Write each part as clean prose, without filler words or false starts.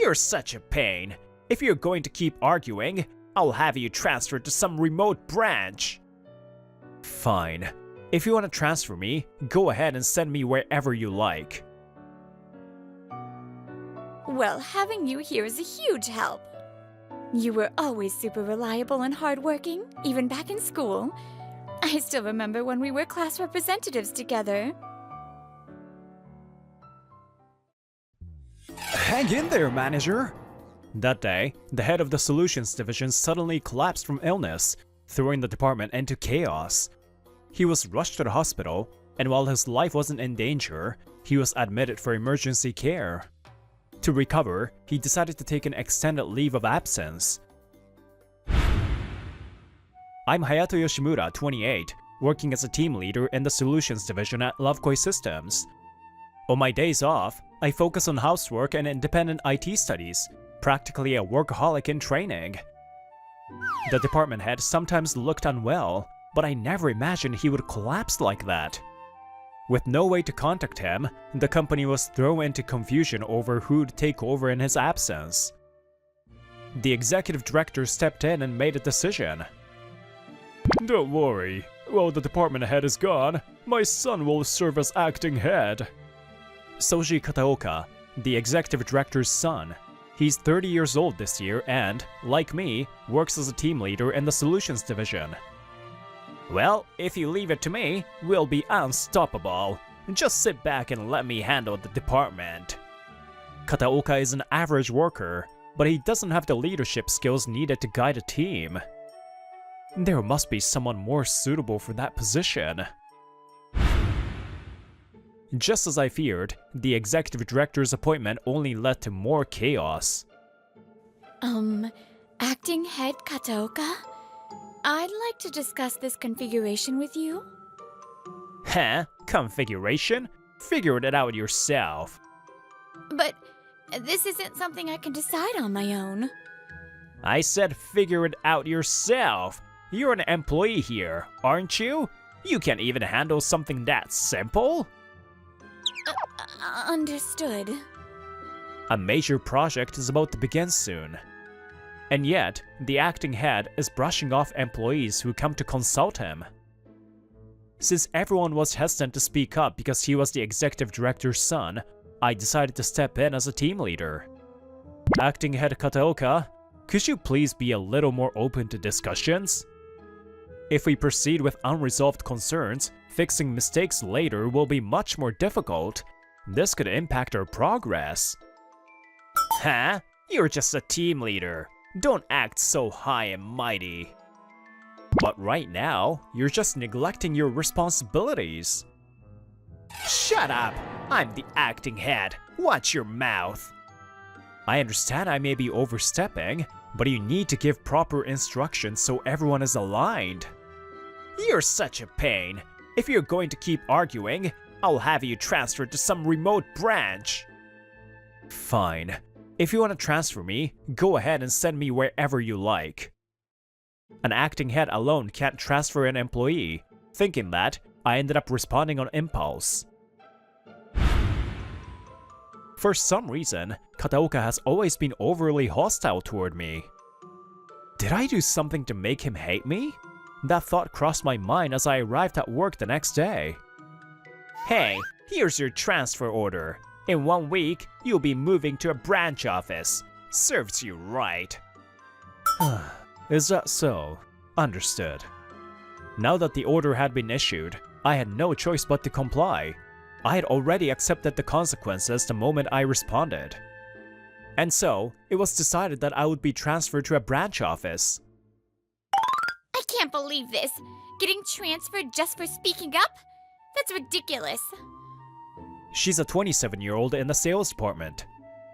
You're such a pain. If you're going to keep arguing, I'll have you transferred to some remote branch. Fine. If you want to transfer me, go ahead and send me wherever you like. Well, having you here is a huge help. You were always super reliable and hardworking, even back in school. I still remember when we were class representatives together. Hang in there, manager! That day, the head of the Solutions Division suddenly collapsed from illness, throwing the department into chaos. He was rushed to the hospital, and while his life wasn't in danger, he was admitted for emergency care. To recover, he decided to take an extended leave of absence. I'm Hayato Yoshimura, 28, working as a team leader in the Solutions Division at Lovekoi Systems. On my days off, I focus on housework and independent IT studies, practically a workaholic in training. The department head sometimes looked unwell, but I never imagined he would collapse like that. With no way to contact him, the company was thrown into confusion over who'd take over in his absence. The executive director stepped in and made a decision. Don't worry, while the department head is gone, my son will serve as acting head. Soji Kataoka, the executive director's son. He's 30 years old this year and, like me, works as a team leader in the Solutions Division. Well, if you leave it to me, we'll be unstoppable. Just sit back and let me handle the department. Kataoka is an average worker, but he doesn't have the leadership skills needed to guide a team. There must be someone more suitable for that position. Just as I feared, the executive director's appointment only led to more chaos. Acting head Kataoka? I'd like to discuss this configuration with you. Huh? Configuration? Figure it out yourself. But this isn't something I can decide on my own. I said figure it out yourself. You're an employee here, aren't you? You can't even handle something that simple? Understood. A major project is about to begin soon. And yet, the acting head is brushing off employees who come to consult him. Since everyone was hesitant to speak up because he was the executive director's son, I decided to step in as a team leader. Acting head Kataoka, could you please be a little more open to discussions? If we proceed with unresolved concerns, fixing mistakes later will be much more difficult. This could impact our progress. Huh? You're just a team leader. Don't act so high and mighty. But right now, you're just neglecting your responsibilities. Shut up! I'm the acting head. Watch your mouth. I understand I may be overstepping, but you need to give proper instructions so everyone is aligned. You're such a pain. If you're going to keep arguing, I'll have you transferred to some remote branch. Fine. If you want to transfer me, go ahead and send me wherever you like. An acting head alone can't transfer an employee. Thinking that, I ended up responding on impulse. For some reason, Kataoka has always been overly hostile toward me. Did I do something to make him hate me? That thought crossed my mind as I arrived at work the next day. Hey, here's your transfer order. In 1 week, you'll be moving to a branch office. Serves you right. Is that so? Understood. Now that the order had been issued, I had no choice but to comply. I had already accepted the consequences the moment I responded. And so, it was decided that I would be transferred to a branch office. I can't believe this. Getting transferred just for speaking up? That's ridiculous. She's a 27-year-old in the sales department.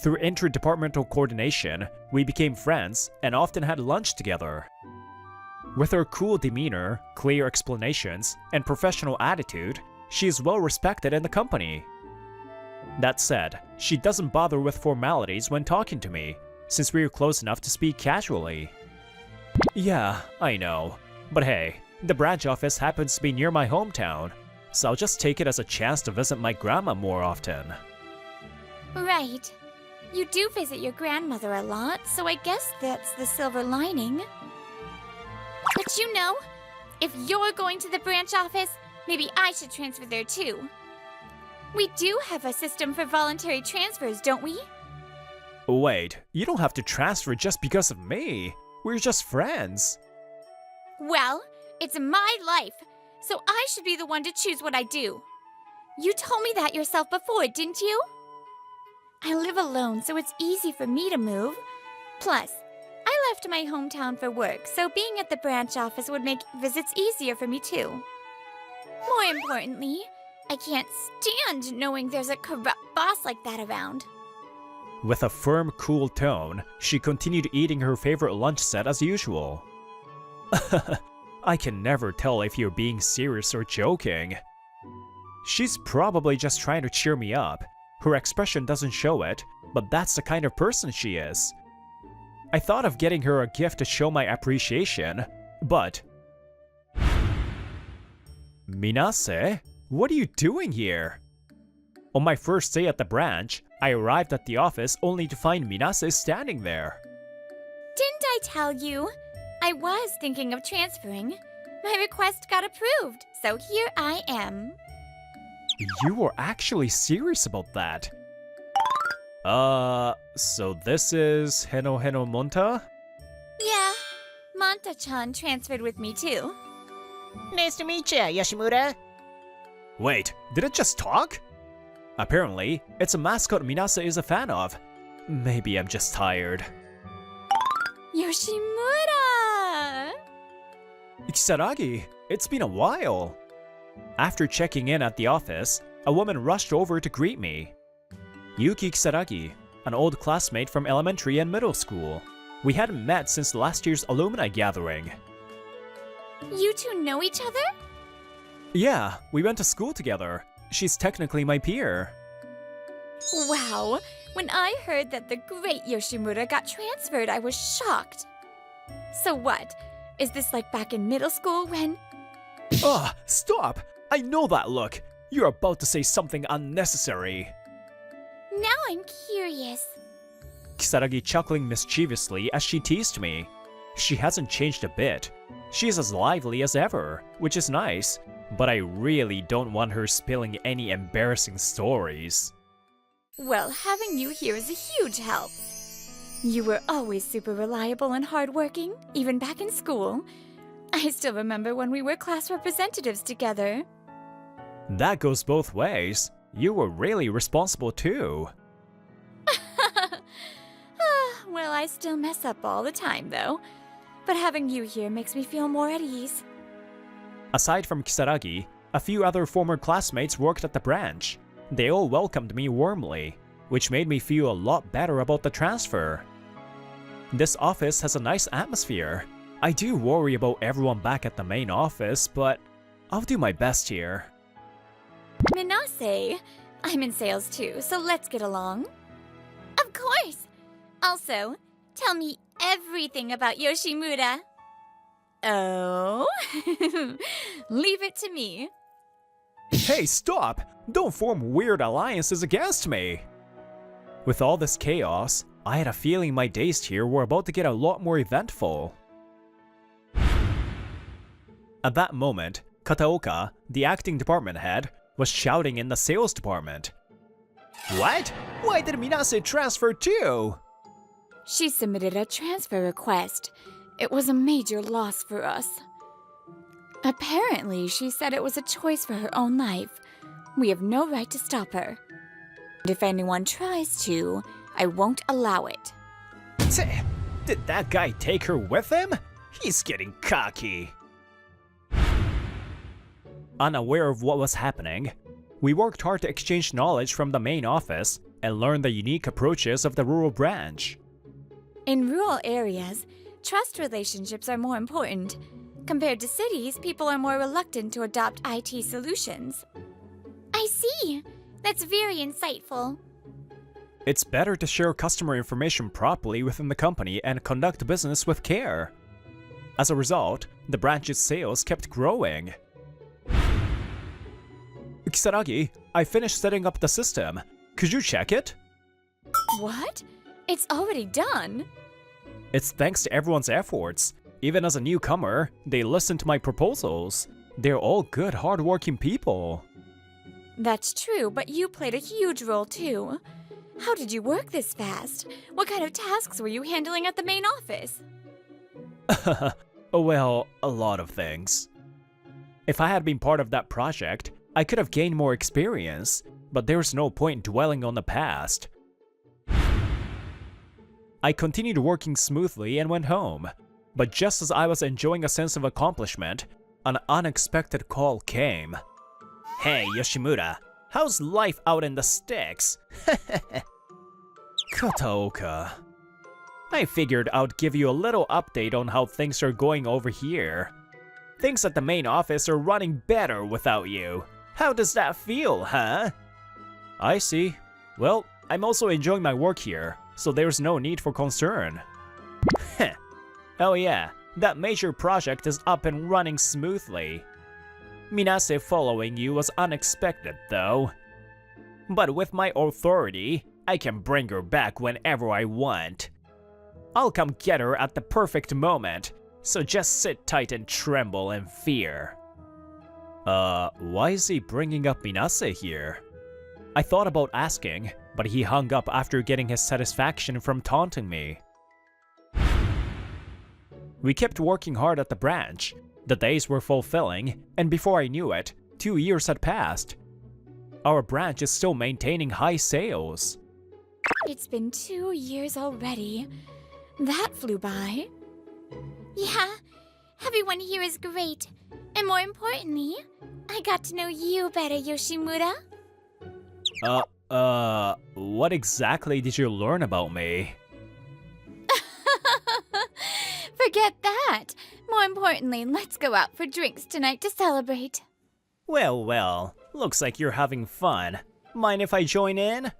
Through interdepartmental coordination, we became friends and often had lunch together. With her cool demeanor, clear explanations, and professional attitude, she is well respected in the company. That said, she doesn't bother with formalities when talking to me, since we are close enough to speak casually. Yeah, I know. But hey, the branch office happens to be near my hometown, so I'll just take it as a chance to visit my grandma more often. Right. You do visit your grandmother a lot, so I guess that's the silver lining. But you know, if you're going to the branch office, maybe I should transfer there too. We do have a system for voluntary transfers, don't we? Wait, you don't have to transfer just because of me. We're just friends. Well, it's my life, so I should be the one to choose what I do. You told me that yourself before, didn't you? I live alone, so it's easy for me to move. Plus, I left my hometown for work, so being at the branch office would make visits easier for me too. More importantly, I can't stand knowing there's a corrupt boss like that around. With a firm, cool tone, she continued eating her favorite lunch set as usual. I can never tell if you're being serious or joking. She's probably just trying to cheer me up. Her expression doesn't show it, but that's the kind of person she is. I thought of getting her a gift to show my appreciation, but... Minase, what are you doing here? On my first day at the branch, I arrived at the office only to find Minase standing there. Didn't I tell you? I was thinking of transferring. My request got approved, so here I am. You were actually serious about that? So this is Heno Monta? Yeah, Monta-chan transferred with me too. Nice to meet you, Yoshimura. Wait, did it just talk? Apparently, it's a mascot Minase is a fan of. Maybe I'm just tired. Yoshimura! Kisaragi, it's been a while. After checking in at the office, a woman rushed over to greet me. Yuki Kisaragi, an old classmate from elementary and middle school. We hadn't met since last year's alumni gathering. You two know each other? Yeah, we went to school together. She's technically my peer. Wow, when I heard that the great Yoshimura got transferred, I was shocked. So what? Is this like back in middle school when... Ugh, stop! I know that look! You're about to say something unnecessary. Now I'm curious. Kisaragi chuckling mischievously as she teased me. She hasn't changed a bit. She's as lively as ever, which is nice, but I really don't want her spilling any embarrassing stories. Well, having you here is a huge help. You were always super reliable and hardworking, even back in school. I still remember when we were class representatives together. That goes both ways. You were really responsible too. Well, I still mess up all the time, though. But having you here makes me feel more at ease. Aside from Kisaragi, a few other former classmates worked at the branch. They all welcomed me warmly, which made me feel a lot better about the transfer. This office has a nice atmosphere. I do worry about everyone back at the main office, but I'll do my best here. Minase, I'm in sales too, so let's get along. Of course! Also, tell me everything about Yoshimura. Oh? Leave it to me. Hey, stop! Don't form weird alliances against me! With all this chaos, I had a feeling my days here were about to get a lot more eventful. At that moment, Kataoka, the acting department head, was shouting in the sales department. What? Why did Minase transfer too? She submitted a transfer request. It was a major loss for us. Apparently, she said it was a choice for her own life. We have no right to stop her. And if anyone tries to, I won't allow it. Did that guy take her with him? He's getting cocky. Unaware of what was happening, we worked hard to exchange knowledge from the main office and learn the unique approaches of the rural branch. In rural areas, trust relationships are more important. Compared to cities, people are more reluctant to adopt IT solutions. I see. That's very insightful. It's better to share customer information properly within the company and conduct business with care. As a result, the branch's sales kept growing. Kisaragi, I finished setting up the system. Could you check it? What? It's already done? It's thanks to everyone's efforts. Even as a newcomer, they listen to my proposals. They're all good, hardworking people. That's true, but you played a huge role too. How did you work this fast? What kind of tasks were you handling at the main office? Well, a lot of things. If I had been part of that project, I could have gained more experience, but there's no point dwelling on the past. I continued working smoothly and went home, but just as I was enjoying a sense of accomplishment, an unexpected call came. Hey, Yoshimura, how's life out in the sticks? Kataoka. I figured I'd give you a little update on how things are going over here. Things at the main office are running better without you. How does that feel, huh? I see. Well, I'm also enjoying my work here, so there's no need for concern. Oh yeah, that major project is up and running smoothly. Minase following you was unexpected though. But with my authority, I can bring her back whenever I want. I'll come get her at the perfect moment, so just sit tight and tremble in fear. Why is he bringing up Minase here? I thought about asking, but he hung up after getting his satisfaction from taunting me. We kept working hard at the branch. The days were fulfilling, and before I knew it, 2 years had passed. Our branch is still maintaining high sales. It's been 2 years already. That flew by. Yeah, everyone here is great. And more importantly, I got to know you better, Yoshimura. What exactly did you learn about me? Forget that. More importantly, let's go out for drinks tonight to celebrate. Well, looks like you're having fun. Mind if I join in?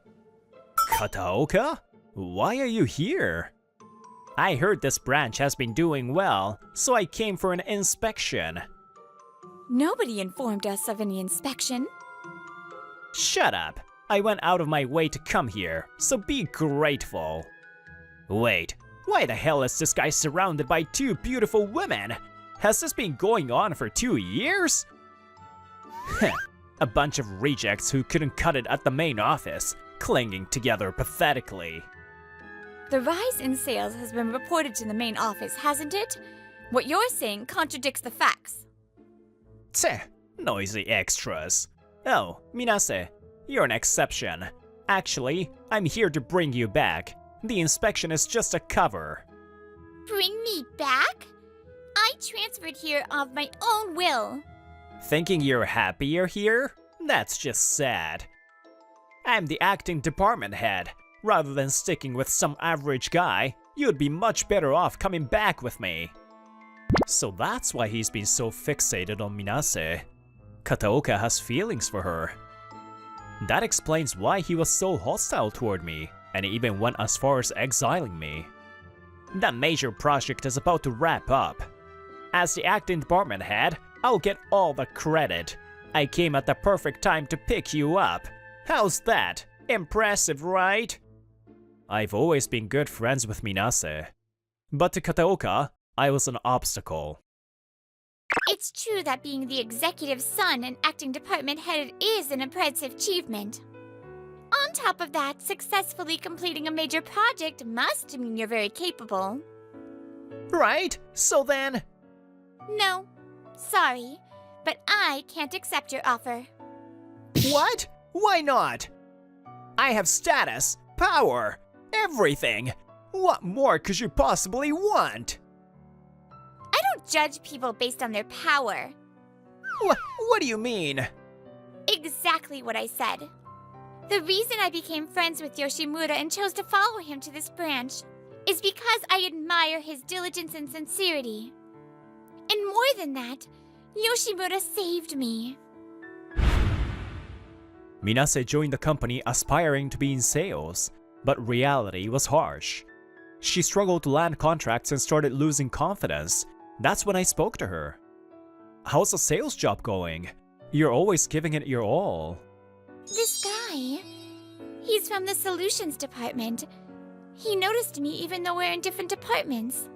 Kataoka? Why are you here? I heard this branch has been doing well, so I came for an inspection. Nobody informed us of any inspection. Shut up. I went out of my way to come here, so be grateful. Wait, why the hell is this guy surrounded by 2 beautiful women? Has this been going on for 2 years? A bunch of rejects who couldn't cut it at the main office, clinging together pathetically. The rise in sales has been reported to the main office, hasn't it? What you're saying contradicts the facts. Tch, noisy extras. Oh, Minase, you're an exception. Actually, I'm here to bring you back. The inspection is just a cover. Bring me back? I transferred here of my own will. Thinking you're happier here? That's just sad. I'm the acting department head. Rather than sticking with some average guy, you'd be much better off coming back with me. So that's why he's been so fixated on Minase. Kataoka has feelings for her. That explains why he was so hostile toward me, and even went as far as exiling me. That major project is about to wrap up. As the acting department head, I'll get all the credit. I came at the perfect time to pick you up. How's that? Impressive, right? I've always been good friends with Minase. But to Kataoka, I was an obstacle. It's true that being the executive son and acting department head is an impressive achievement. On top of that, successfully completing a major project must mean you're very capable. Right? So then... No, sorry, but I can't accept your offer. What? Why not? I have status, power, everything. What more could you possibly want? I don't judge people based on their power. What do you mean? Exactly what I said. The reason I became friends with Yoshimura and chose to follow him to this branch is because I admire his diligence and sincerity. And more than that, Yoshimura saved me. Minase joined the company aspiring to be in sales, but reality was harsh. She struggled to land contracts and started losing confidence. That's when I spoke to her. How's the sales job going? You're always giving it your all. This guy, He's from the solutions department. He noticed me even though we're in different departments.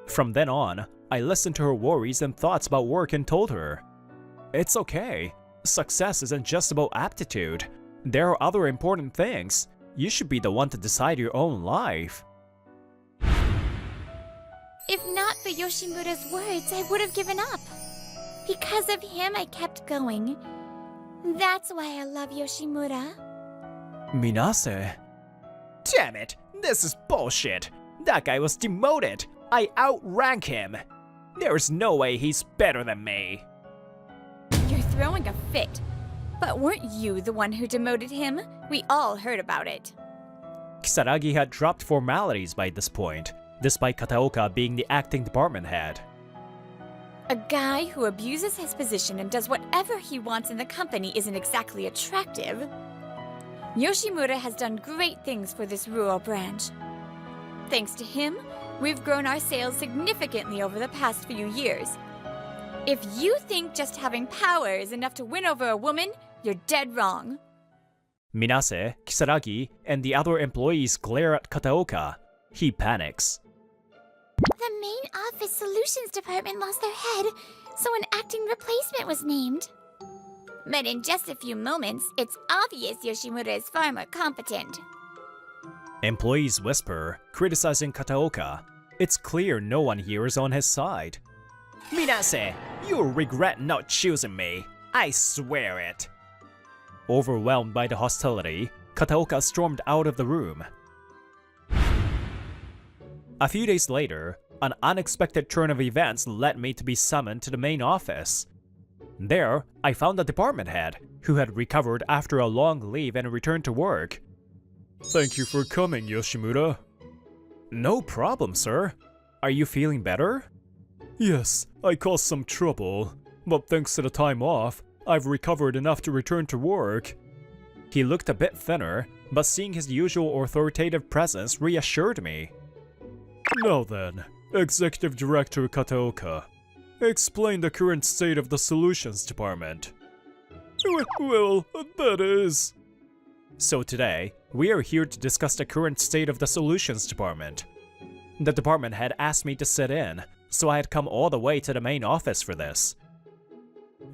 From then on, I listened to her worries and thoughts about work and told her, "It's okay. Success isn't just about aptitude. There are other important things. You should be the one to decide your own life." If not for Yoshimura's words, I would have given up. Because of him, I kept going. That's why I love Yoshimura. Minase. Damn it, this is bullshit. That guy was demoted. I outrank him. There's no way he's better than me. You're throwing a fit. But weren't you the one who demoted him? We all heard about it. Kisaragi had dropped formalities by this point, despite Kataoka being the acting department head. A guy who abuses his position and does whatever he wants in the company isn't exactly attractive. Yoshimura has done great things for this rural branch. Thanks to him, we've grown our sales significantly over the past few years. If you think just having power is enough to win over a woman, you're dead wrong. Minase, Kisaragi, and the other employees glare at Kataoka. He panics. The main office solutions department lost their head, so an acting replacement was named. But in just a few moments, it's obvious Yoshimura is far more competent. Employees whisper, criticizing Kataoka. It's clear no one here is on his side. Minase, you'll regret not choosing me. I swear it. Overwhelmed by the hostility, Kataoka stormed out of the room. A few days later, an unexpected turn of events led me to be summoned to the main office. There, I found the department head, who had recovered after a long leave and returned to work. "Thank you for coming, Yoshimura." "No problem, sir. Are you feeling better?" "Yes, I caused some trouble, but thanks to the time off, I've recovered enough to return to work." He looked a bit thinner, but seeing his usual authoritative presence reassured me. "Now then, Executive Director Kataoka, explain the current state of the Solutions Department." Well, that is... So today, we are here to discuss the current state of the Solutions Department. The department head asked me to sit in, so I had come all the way to the main office for this.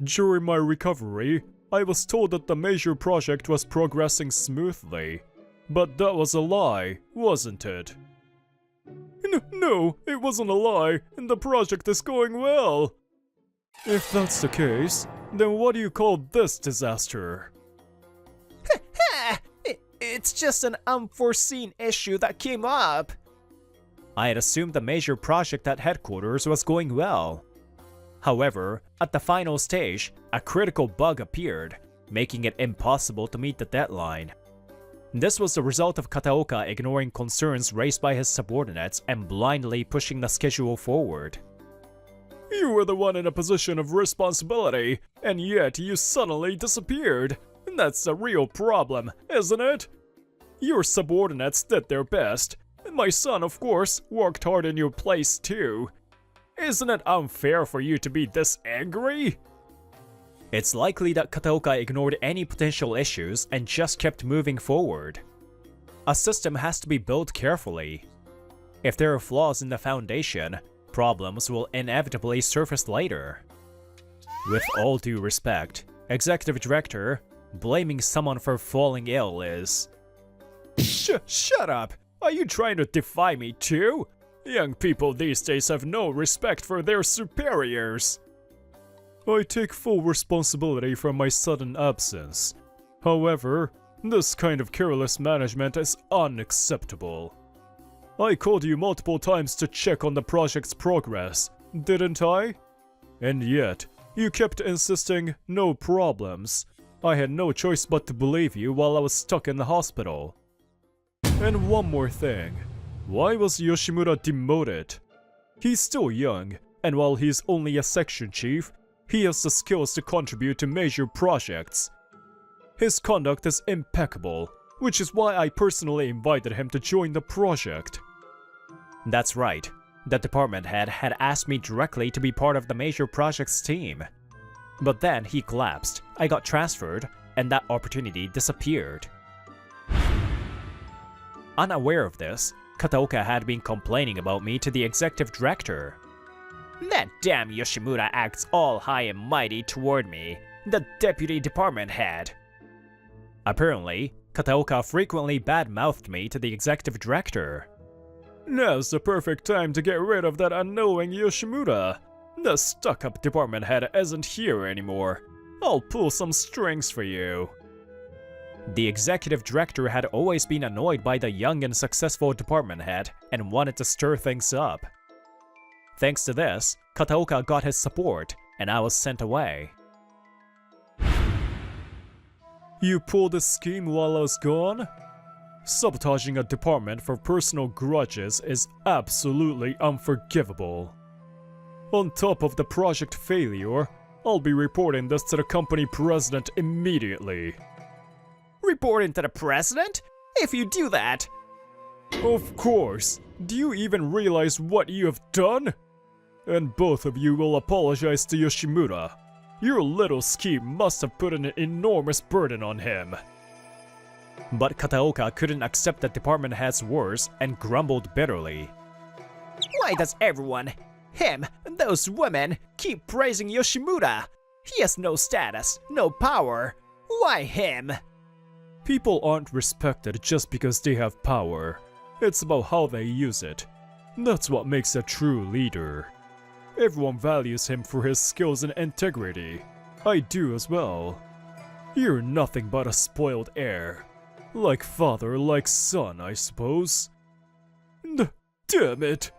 "During my recovery, I was told that the major project was progressing smoothly. But that was a lie, wasn't it?" No, it wasn't a lie, and the project is going well." "If that's the case, then what do you call this disaster?" It's just an unforeseen issue that came up." I had assumed the major project at headquarters was going well. However, at the final stage, a critical bug appeared, making it impossible to meet the deadline. This was the result of Kataoka ignoring concerns raised by his subordinates and blindly pushing the schedule forward. "You were the one in a position of responsibility, and yet you suddenly disappeared. That's the real problem, isn't it? Your subordinates did their best, and my son, of course, worked hard in your place too. Isn't it unfair for you to be this angry?" It's likely that Kataoka ignored any potential issues and just kept moving forward. A system has to be built carefully. If there are flaws in the foundation, problems will inevitably surface later. With all due respect, Executive Director, blaming someone for falling ill is... Shut up! Are you trying to defy me too? Young people these days have no respect for their superiors. I take full responsibility for my sudden absence. However, this kind of careless management is unacceptable. I called you multiple times to check on the project's progress, didn't I? And yet, you kept insisting no problems. I had no choice but to believe you while I was stuck in the hospital. And one more thing. Why was Yoshimura demoted? He's still young, and while he's only a section chief, he has the skills to contribute to major projects. His conduct is impeccable, which is why I personally invited him to join the project. That's right. The department head had asked me directly to be part of the major projects team. But then he collapsed, I got transferred, and that opportunity disappeared. Unaware of this, Kataoka had been complaining about me to the executive director. That damn Yoshimura acts all high and mighty toward me, the deputy department head. Apparently, Kataoka frequently bad-mouthed me to the executive director. Now's the perfect time to get rid of that annoying Yoshimura. The stuck-up department head isn't here anymore. I'll pull some strings for you. The executive director had always been annoyed by the young and successful department head and wanted to stir things up. Thanks to this, Kataoka got his support, and I was sent away. You pulled this scheme while I was gone? Sabotaging a department for personal grudges is absolutely unforgivable. On top of the project failure, I'll be reporting this to the company president immediately. Reporting to the president? If you do that... Of course! Do you even realize what you have done? And both of you will apologize to Yoshimura. Your little scheme must have put an enormous burden on him. But Kataoka couldn't accept the department head's words and grumbled bitterly. Why does everyone, him, those women, keep praising Yoshimura? He has no status, no power. Why him? People aren't respected just because they have power. It's about how they use it. That's what makes a true leader. Everyone values him for his skills and integrity. I do as well. You're nothing but a spoiled heir. Like father, like son, I suppose. Damn it!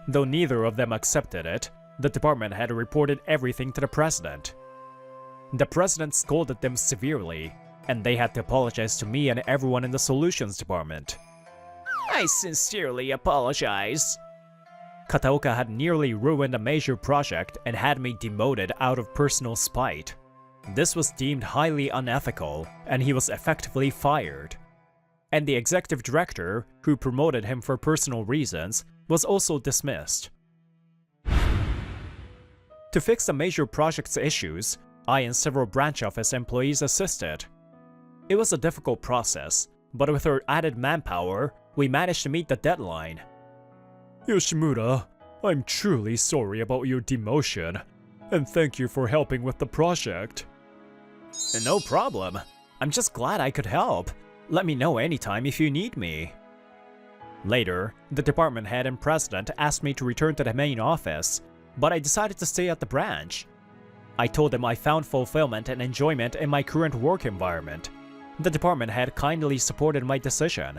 Though neither of them accepted it, the department had reported everything to the president. The president scolded them severely, and they had to apologize to me and everyone in the solutions department. I sincerely apologize. Kataoka had nearly ruined a major project and had me demoted out of personal spite. This was deemed highly unethical, and he was effectively fired. And the executive director, who promoted him for personal reasons, was also dismissed. To fix the major project's issues, I and several branch office employees assisted. It was a difficult process, but with our added manpower, we managed to meet the deadline. Yoshimura, I'm truly sorry about your demotion, and thank you for helping with the project. No problem. I'm just glad I could help. Let me know anytime if you need me. Later, the department head and president asked me to return to the main office, but I decided to stay at the branch. I told them I found fulfillment and enjoyment in my current work environment. The department head kindly supported my decision.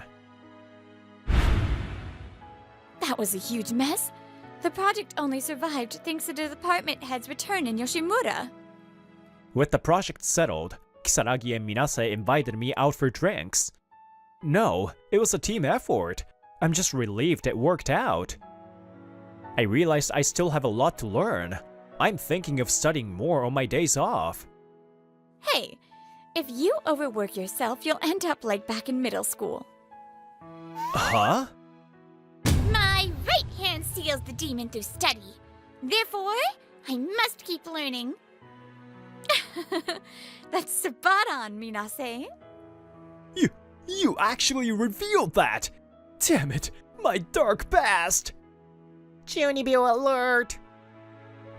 That was a huge mess. The project only survived thanks to the department head's return in Yoshimura. With the project settled, Kisaragi and Minase invited me out for drinks. No, it was a team effort. I'm just relieved it worked out. I realized I still have a lot to learn. I'm thinking of studying more on my days off. Hey, if you overwork yourself, you'll end up like back in middle school. Huh? My right hand seals the demon through study. Therefore, I must keep learning. That's spot on, Minase. You actually revealed that! Damn it, my dark past! Junibyo alert!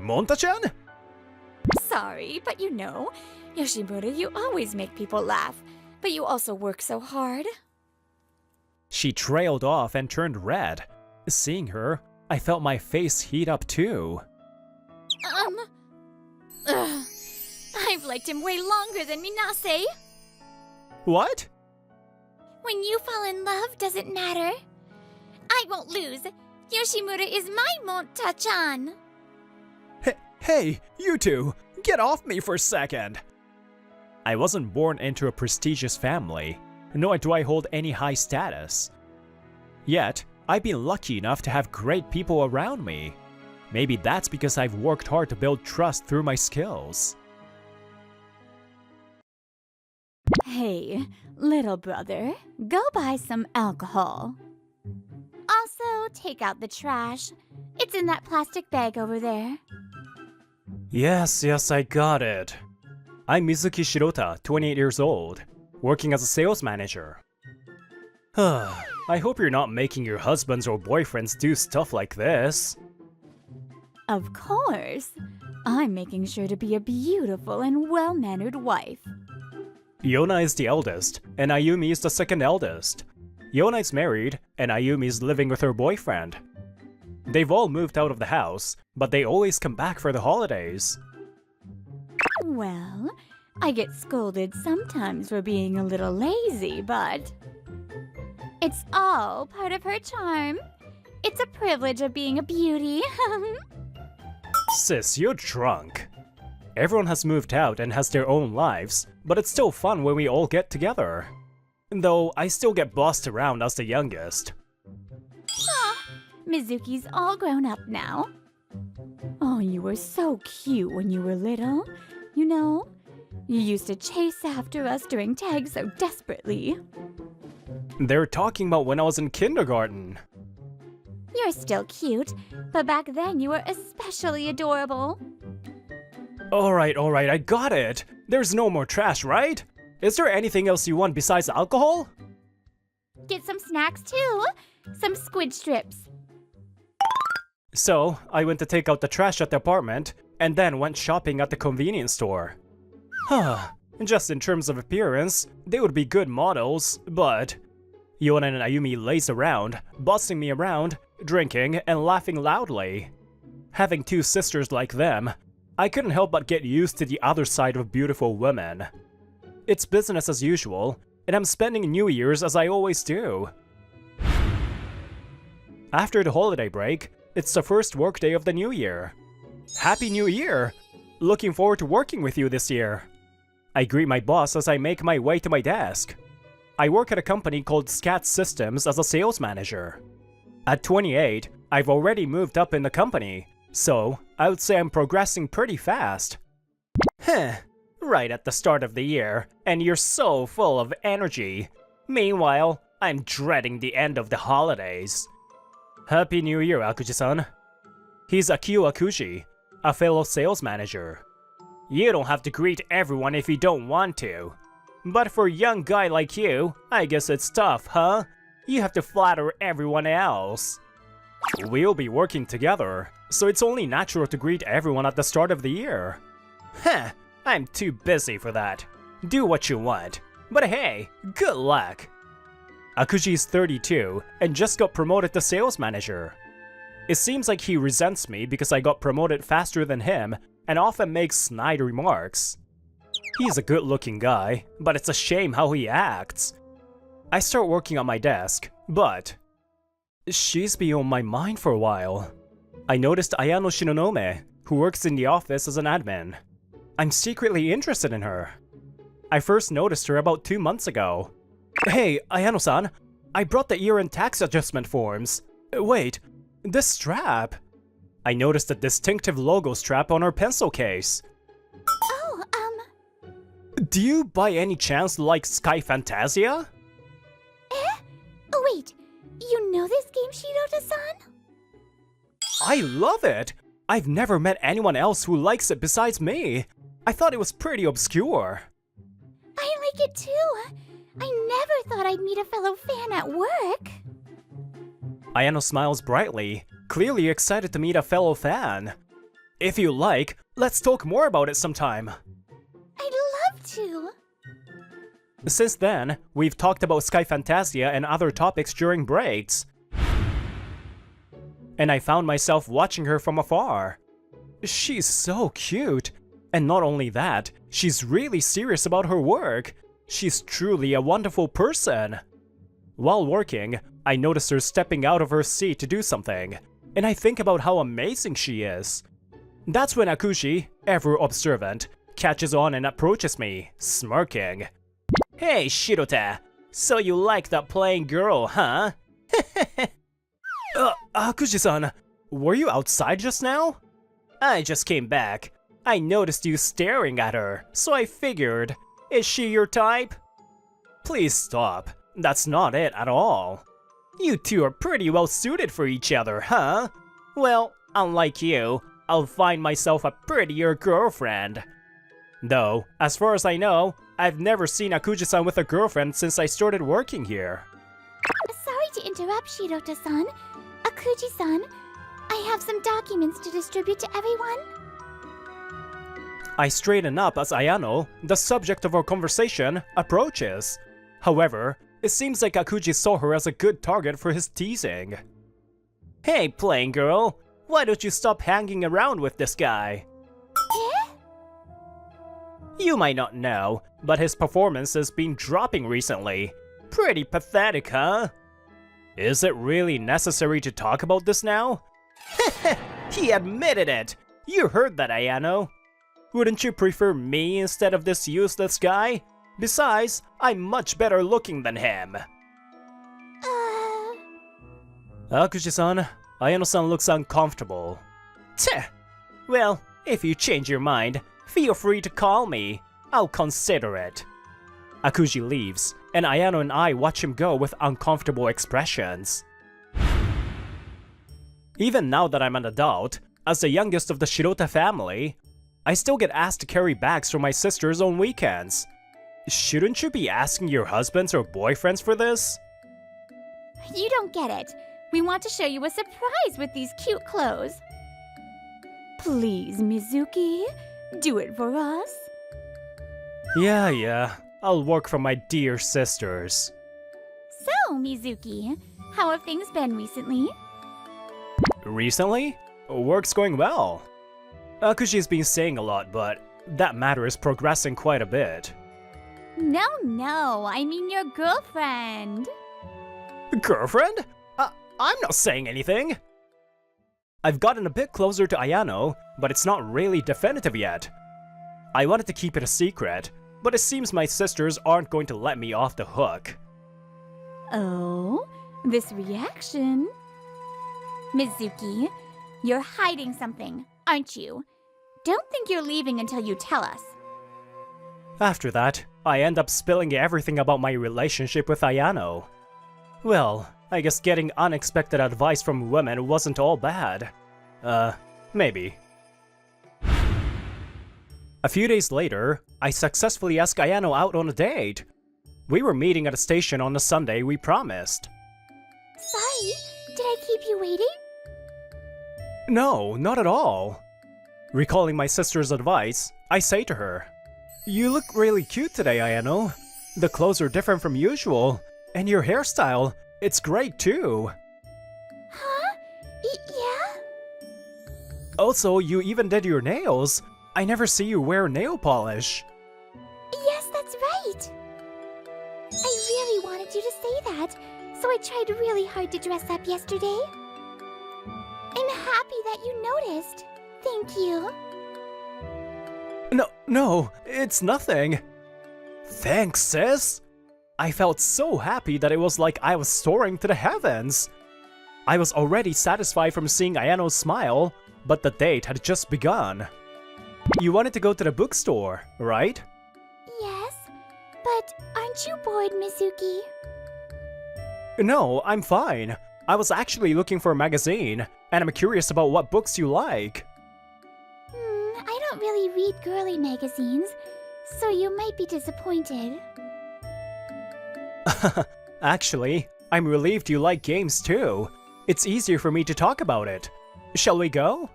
Monta-chan? Sorry, but you know, Yoshimura, you always make people laugh, but you also work so hard. She trailed off and turned red. Seeing her, I felt my face heat up too. I've liked him way longer than Minase. What? When you fall in love, does it matter? I won't lose. Yoshimura is my Monta-chan. Hey, you two, get off me for a second. I wasn't born into a prestigious family, nor do I hold any high status. Yet, I've been lucky enough to have great people around me. Maybe that's because I've worked hard to build trust through my skills. Hey, little brother, go buy some alcohol. Also, take out the trash. It's in that plastic bag over there. Yes, I got it. I'm Mizuki Shirota, 28 years old. working as a sales manager. I hope you're not making your husbands or boyfriends do stuff like this. Of course. I'm making sure to be a beautiful and well-mannered wife. Yona is the eldest, and Ayumi is the second eldest. Yona is married, and Ayumi is living with her boyfriend. They've all moved out of the house, but they always come back for the holidays. Well, I get scolded sometimes for being a little lazy, but it's all part of her charm. It's a privilege of being a beauty. Sis, you're drunk. Everyone has moved out and has their own lives, but it's still fun when we all get together. Though I still get bossed around as the youngest. Mizuki's all grown up now. Oh, you were so cute when you were little. You know, you used to chase after us during tag so desperately. They're talking about when I was in kindergarten. You're still cute, but back then you were especially adorable. Alright, I got it. There's no more trash, right? Is there anything else you want besides alcohol? Get some snacks too. Some squid strips. So, I went to take out the trash at the apartment, and then went shopping at the convenience store. Just in terms of appearance, they would be good models, but Yona and Ayumi laze around, bossing me around, drinking, and laughing loudly. Having two sisters like them, I couldn't help but get used to the other side of beautiful women. It's business as usual, and I'm spending New Year's as I always do. After the holiday break, it's the first workday of the new year. Happy New Year! Looking forward to working with you this year. I greet my boss as I make my way to my desk. I work at a company called Scat Systems as a sales manager. At 28, I've already moved up in the company, so I would say I'm progressing pretty fast. Right at the start of the year, and you're so full of energy. Meanwhile, I'm dreading the end of the holidays. Happy New Year, Akuji-san. He's Akio Akuji, a fellow sales manager. You don't have to greet everyone if you don't want to. But for a young guy like you, I guess it's tough, huh? You have to flatter everyone else. We'll be working together, so it's only natural to greet everyone at the start of the year. I'm too busy for that. Do what you want. But hey, good luck. Akuji is 32 and just got promoted to sales manager. It seems like he resents me because I got promoted faster than him and often makes snide remarks. He's a good-looking guy, but it's a shame how he acts. I start working on my desk, but she's been on my mind for a while. I noticed Ayano Shinonome, who works in the office as an admin. I'm secretly interested in her. I first noticed her about 2 months ago. Hey, Ayano-san, I brought the year-end tax adjustment forms. Wait, this strap. I noticed a distinctive logo strap on her pencil case. Do you by any chance like Sky Fantasia? Oh wait, you know this game, Shirota-san? I love it! I've never met anyone else who likes it besides me. I thought it was pretty obscure. I like it too. I never thought I'd meet a fellow fan at work. Ayano smiles brightly, clearly excited to meet a fellow fan. If you like, let's talk more about it sometime. I'd love to. Since then, we've talked about Sky Fantasia and other topics during breaks. And I found myself watching her from afar. She's so cute. And not only that, she's really serious about her work. She's truly a wonderful person. While working, I notice her stepping out of her seat to do something, and I think about how amazing she is. That's when Akuji, ever observant, catches on and approaches me, smirking. Hey, Shirota, so you like that playing girl, huh? Akuji-san, were you outside just now? I just came back. I noticed you staring at her, so I figured, is she your type? Please stop, that's not it at all. You two are pretty well suited for each other, huh? Well, unlike you, I'll find myself a prettier girlfriend. Though, as far as I know, I've never seen Akuji-san with a girlfriend since I started working here. Sorry to interrupt, Shirota-san. Akuji-san, I have some documents to distribute to everyone. I straighten up as Ayano, the subject of our conversation, approaches. However, it seems like Akuji saw her as a good target for his teasing. Hey, plain girl, why don't you stop hanging around with this guy? Eh? You might not know, but his performance has been dropping recently. Pretty pathetic, huh? Is it really necessary to talk about this now? He admitted it! You heard that, Ayano. Wouldn't you prefer me instead of this useless guy? Besides, I'm much better looking than him. Akuji-san, Ayano-san looks uncomfortable. Tch! Well, if you change your mind, feel free to call me. I'll consider it. Akuji leaves, and Ayano and I watch him go with uncomfortable expressions. Even now that I'm an adult, as the youngest of the Shirota family, I still get asked to carry bags for my sisters on weekends. Shouldn't you be asking your husbands or boyfriends for this? You don't get it. We want to show you a surprise with these cute clothes. Please, Mizuki, do it for us. Yeah, I'll work for my dear sisters. So, Mizuki, how have things been recently? Recently? Work's going well. Akuji's been saying a lot, but that matter is progressing quite a bit. No, I mean your girlfriend. Girlfriend? I'm not saying anything. I've gotten a bit closer to Ayano, but it's not really definitive yet. I wanted to keep it a secret, but it seems my sisters aren't going to let me off the hook. Oh, this reaction. Mizuki, you're hiding something, aren't you? Don't think you're leaving until you tell us. After that, I end up spilling everything about my relationship with Ayano. Well, I guess getting unexpected advice from women wasn't all bad. Maybe. A few days later, I successfully asked Ayano out on a date. We were meeting at a station on the Sunday we promised. Sorry, did I keep you waiting? No, not at all. Recalling my sister's advice, I say to her, "You look really cute today, Ayano. The clothes are different from usual, and your hairstyle, it's great too. Huh? Yeah? Also, you even did your nails. I never see you wear nail polish." Yes, that's right. I really wanted you to say that, so I tried really hard to dress up yesterday. I'm happy that you noticed. Thank you. No, it's nothing. Thanks, sis. I felt so happy that it was like I was soaring to the heavens. I was already satisfied from seeing Ayano's smile, but the date had just begun. You wanted to go to the bookstore, right? Yes, but aren't you bored, Mizuki? No, I'm fine. I was actually looking for a magazine, and I'm curious about what books you like. I don't really read girly magazines, so you might be disappointed. Actually, I'm relieved you like games too. It's easier for me to talk about it. Shall we go?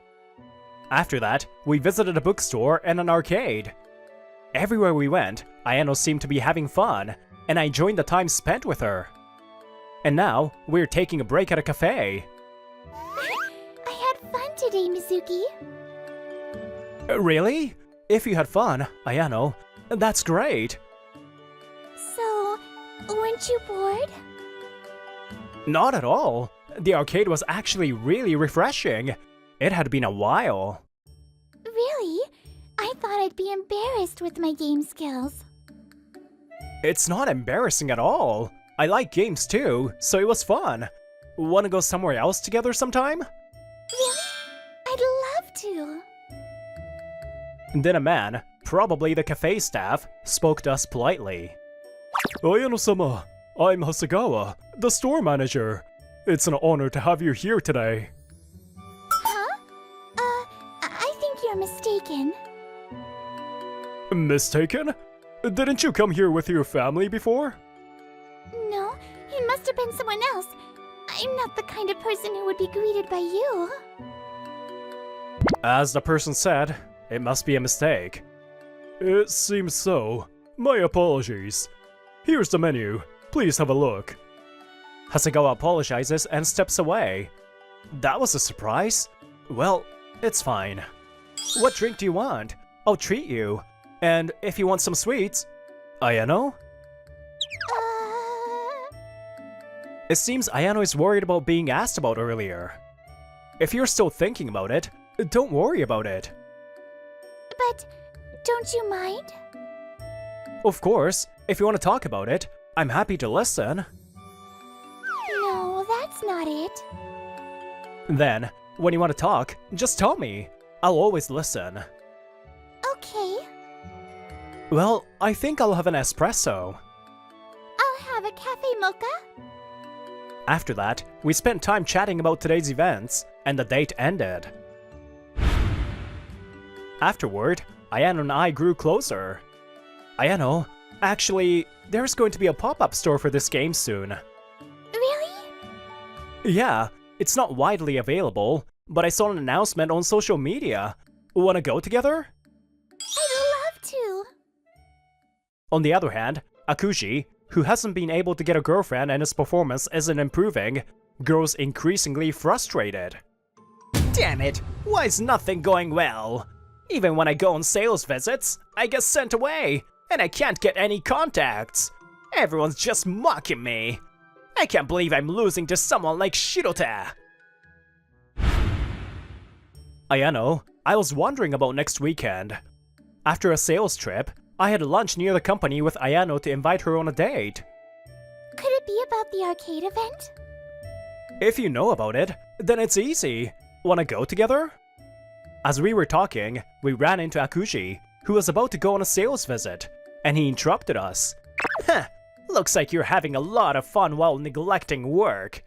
After that, we visited a bookstore and an arcade. Everywhere we went, Ayano seemed to be having fun, and I enjoyed the time spent with her. And now, we're taking a break at a cafe. I had fun today, Mizuki. Really? If you had fun, Ayano, that's great. So, weren't you bored? Not at all. The arcade was actually really refreshing. It had been a while. Really? I thought I'd be embarrassed with my game skills. It's not embarrassing at all. I like games too, so it was fun. Wanna go somewhere else together sometime? Really? I'd love to. Then a man, probably the cafe staff, spoke to us politely. Ayano-sama, I'm Hasegawa, the store manager. It's an honor to have you here today. Huh? I think you're mistaken. Mistaken? Didn't you come here with your family before? No, it must have been someone else. I'm not the kind of person who would be greeted by you. As the person said, it must be a mistake. It seems so. My apologies. Here's the menu. Please have a look. Hasegawa apologizes and steps away. That was a surprise. Well, it's fine. What drink do you want? I'll treat you. And if you want some sweets, Ayano? It seems Ayano is worried about being asked about earlier. If you're still thinking about it, don't worry about it. But don't you mind? Of course, if you want to talk about it, I'm happy to listen. No, that's not it. Then, when you want to talk, just tell me. I'll always listen. Okay, Well, I think I'll have an espresso. I'll have a cafe mocha. After that, we spent time chatting about today's events, and the date ended. Afterward, Ayano and I grew closer. Ayano, actually, there's going to be a pop-up store for this game soon. Really? Yeah, it's not widely available, but I saw an announcement on social media. Wanna go together? I'd love to. On the other hand, Akuji, who hasn't been able to get a girlfriend and his performance isn't improving, grows increasingly frustrated. Damn it! Why is nothing going well? Even when I go on sales visits, I get sent away, and I can't get any contacts. Everyone's just mocking me. I can't believe I'm losing to someone like Shirota. Ayano, I was wondering about next weekend. After a sales trip, I had lunch near the company with Ayano to invite her on a date. Could it be about the arcade event? If you know about it, then it's easy. Wanna go together? As we were talking, we ran into Akuji, who was about to go on a sales visit, and he interrupted us. Heh, looks like you're having a lot of fun while neglecting work.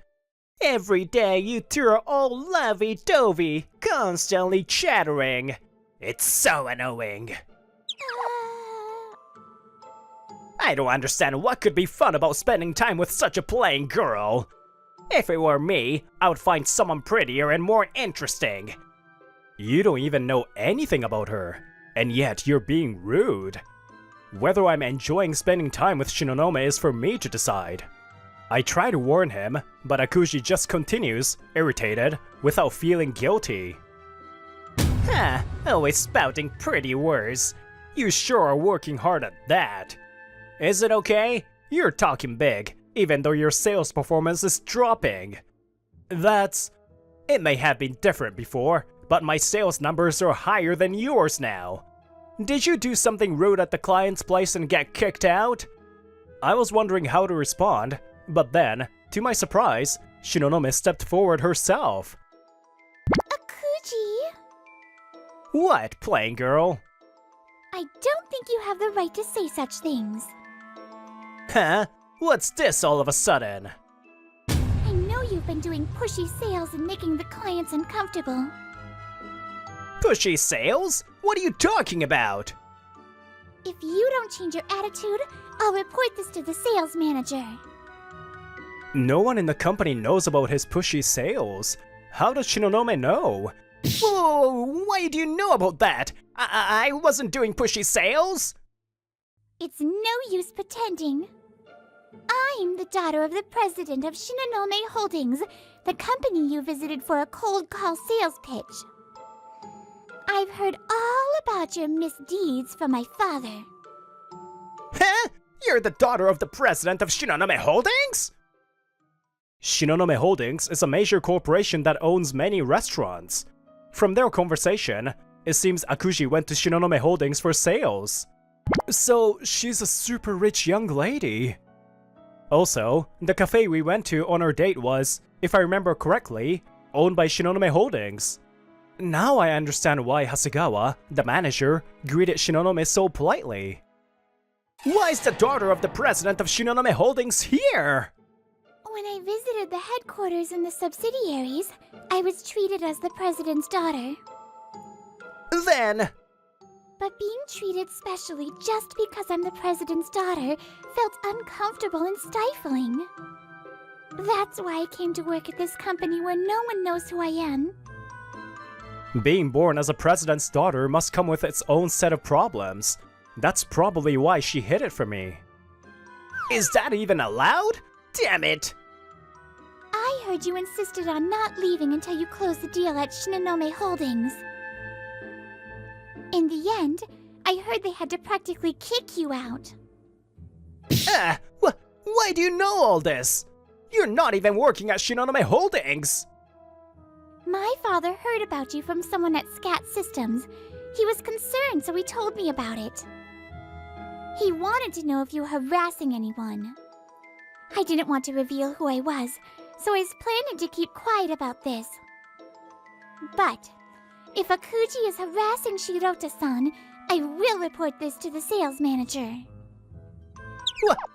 Every day you two are all lovey-dovey, constantly chattering. It's so annoying. I don't understand what could be fun about spending time with such a plain girl. If it were me, I would find someone prettier and more interesting. You don't even know anything about her, and yet you're being rude. Whether I'm enjoying spending time with Shinonome is for me to decide. I try to warn him, but Akuji just continues, irritated, without feeling guilty. Ha! Always spouting pretty words. You sure are working hard at that. Is it okay? You're talking big, even though your sales performance is dropping. It may have been different before, but my sales numbers are higher than yours now. Did you do something rude at the client's place and get kicked out? I was wondering how to respond, but then, to my surprise, Shinonome stepped forward herself. Akuji, What, plain girl? I don't think you have the right to say such things. Huh? What's this all of a sudden? I know you've been doing pushy sales and making the clients uncomfortable. Pushy sales? What are you talking about? If you don't change your attitude, I'll report this to the sales manager. No one in the company knows about his pushy sales. How does Shinonome know? Whoa, why do you know about that? I wasn't doing pushy sales! It's no use pretending. I'm the daughter of the president of Shinonome Holdings, the company you visited for a cold call sales pitch. I've heard all about your misdeeds from my father. Huh? You're the daughter of the president of Shinonome Holdings? Shinonome Holdings is a major corporation that owns many restaurants. From their conversation, it seems Akuji went to Shinonome Holdings for sales. So, she's a super rich young lady. Also, the cafe we went to on our date was, if I remember correctly, owned by Shinonome Holdings. Now I understand why Hasegawa, the manager, greeted Shinonome so politely. Why is the daughter of the president of Shinonome Holdings here? When I visited the headquarters and the subsidiaries, I was treated as the president's daughter. Then... but being treated specially just because I'm the president's daughter felt uncomfortable and stifling. That's why I came to work at this company where no one knows who I am. Being born as a president's daughter must come with its own set of problems. That's probably why she hid it from me. Is that even allowed? Damn it! I heard you insisted on not leaving until you closed the deal at Shinonome Holdings. In the end, I heard they had to practically kick you out. Why do you know all this? You're not even working at Shinonome Holdings! My father heard about you from someone at Scat Systems. He was concerned, so he told me about it. He wanted to know if you were harassing anyone. I didn't want to reveal who I was, so I was planning to keep quiet about this. But if Akuji is harassing Shirota-san, I will report this to the sales manager.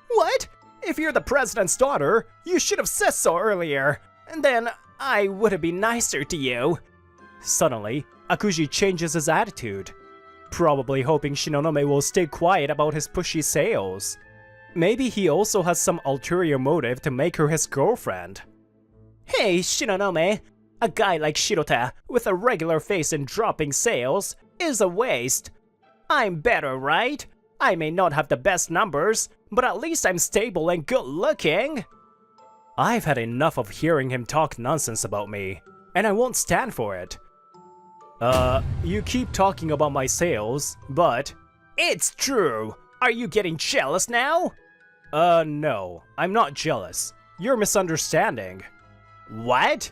What? If you're the president's daughter, you should have said so earlier. And then I would have been nicer to you. Suddenly, Akuji changes his attitude, probably hoping Shinonome will stay quiet about his pushy sales. Maybe he also has some ulterior motive to make her his girlfriend. Hey, Shinonome, a guy like Shirota with a regular face and dropping sales is a waste. I'm better, right? I may not have the best numbers, but at least I'm stable and good looking. I've had enough of hearing him talk nonsense about me, and I won't stand for it. You keep talking about my sales, but... It's true! Are you getting jealous now? No, I'm not jealous. You're misunderstanding. What?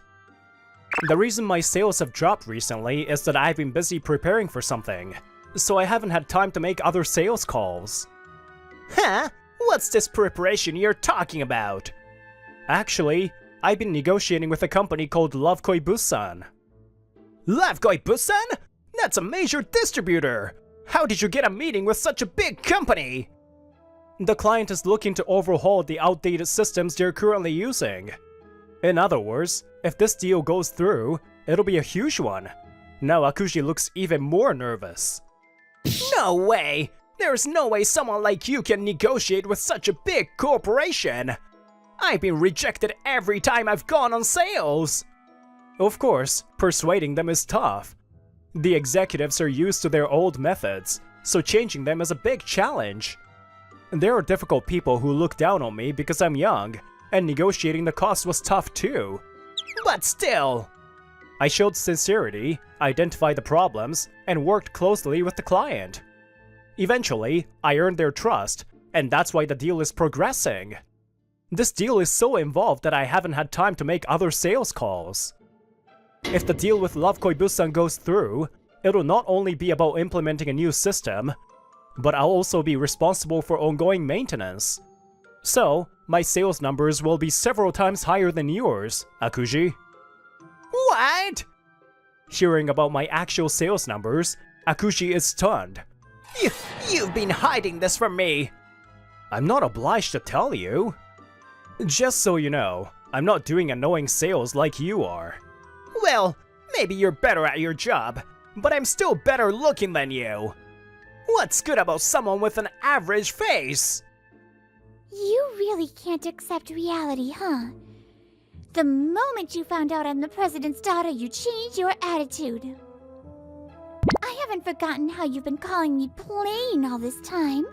The reason my sales have dropped recently is that I've been busy preparing for something, so I haven't had time to make other sales calls. Huh? What's this preparation you're talking about? Actually, I've been negotiating with a company called Lovekoi Busan. Lovekoi Busan? That's a major distributor! How did you get a meeting with such a big company? The client is looking to overhaul the outdated systems they're currently using. In other words, if this deal goes through, it'll be a huge one. Now Akuji looks even more nervous. No way! There's no way someone like you can negotiate with such a big corporation! I've been rejected every time I've gone on sales! Of course, persuading them is tough. The executives are used to their old methods, so changing them is a big challenge. There are difficult people who look down on me because I'm young, and negotiating the cost was tough too. But still! I showed sincerity, identified the problems, and worked closely with the client. Eventually, I earned their trust, and that's why the deal is progressing. This deal is so involved that I haven't had time to make other sales calls. If the deal with Lovekoi Busan goes through, it'll not only be about implementing a new system, but I'll also be responsible for ongoing maintenance. So, my sales numbers will be several times higher than yours, Akuji. What? Hearing about my actual sales numbers, Akuji is stunned. You've been hiding this from me! I'm not obliged to tell you. Just so you know, I'm not doing annoying sales like you are. Well, maybe you're better at your job, but I'm still better looking than you. What's good about someone with an average face? You really can't accept reality, huh? The moment you found out I'm the president's daughter, you changed your attitude. I haven't forgotten how you've been calling me plain all this time.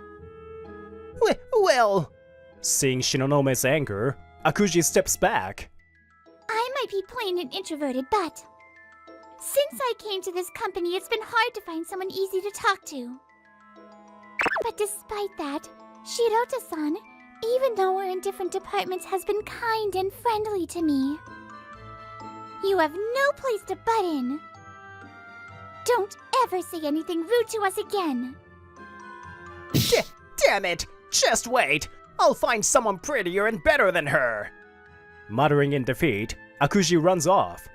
Well... Seeing Shinonome's anger, Akuji steps back. I might be plain and introverted, but... Since I came to this company, it's been hard to find someone easy to talk to. But despite that, Shirota-san, even though we're in different departments, has been kind and friendly to me. You have no place to butt in. Don't ever say anything rude to us again. Damn it! Just wait! I'll find someone prettier and better than her! Muttering in defeat, Akuji runs off.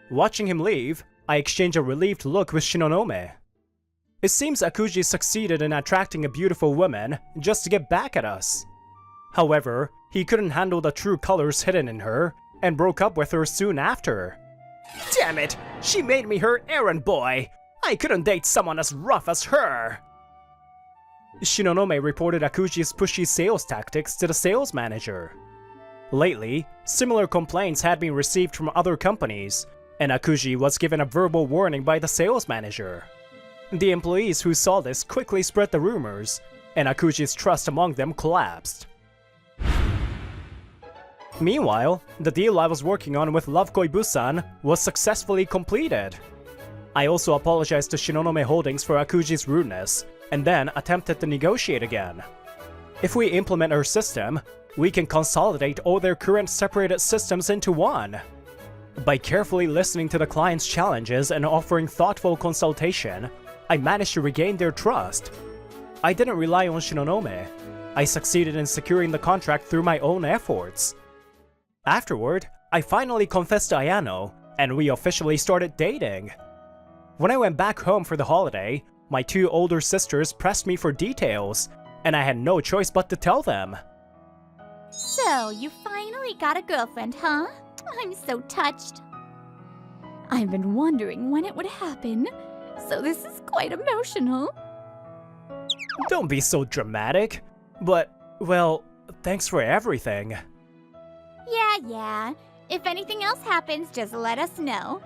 Watching him leave, I exchange a relieved look with Shinonome. It seems Akuji succeeded in attracting a beautiful woman just to get back at us. However, he couldn't handle the true colors hidden in her and broke up with her soon after. Damn it! She made me her errand boy! I couldn't date someone as rough as her! Shinonome reported Akuji's pushy sales tactics to the sales manager. Lately, similar complaints had been received from other companies, and Akuji was given a verbal warning by the sales manager. The employees who saw this quickly spread the rumors, and Akuji's trust among them collapsed. Meanwhile, the deal I was working on with Love Koibusan was successfully completed. I also apologized to Shinonome Holdings for Akuji's rudeness, and then attempted to negotiate again. If we implement our system, we can consolidate all their current separated systems into one. By carefully listening to the client's challenges and offering thoughtful consultation, I managed to regain their trust. I didn't rely on Shinonome. I succeeded in securing the contract through my own efforts. Afterward, I finally confessed to Ayano, and we officially started dating. When I went back home for the holiday, my 2 older sisters pressed me for details, and I had no choice but to tell them. So, you finally got a girlfriend, huh? I'm so touched. I've been wondering when it would happen, so this is quite emotional. Don't be so dramatic. But, well, thanks for everything. Yeah. If anything else happens, just let us know.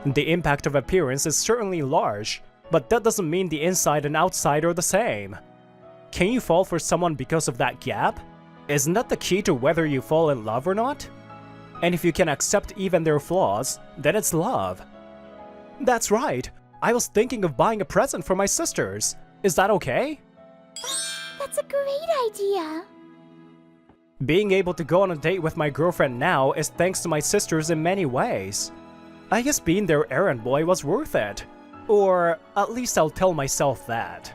The impact of appearance is certainly large, but that doesn't mean the inside and outside are the same. Can you fall for someone because of that gap? Isn't that the key to whether you fall in love or not? And if you can accept even their flaws, then it's love. That's right, I was thinking of buying a present for my sisters. Is that okay? That's a great idea. Being able to go on a date with my girlfriend now is thanks to my sisters in many ways. I guess being their errand boy was worth it. Or at least I'll tell myself that.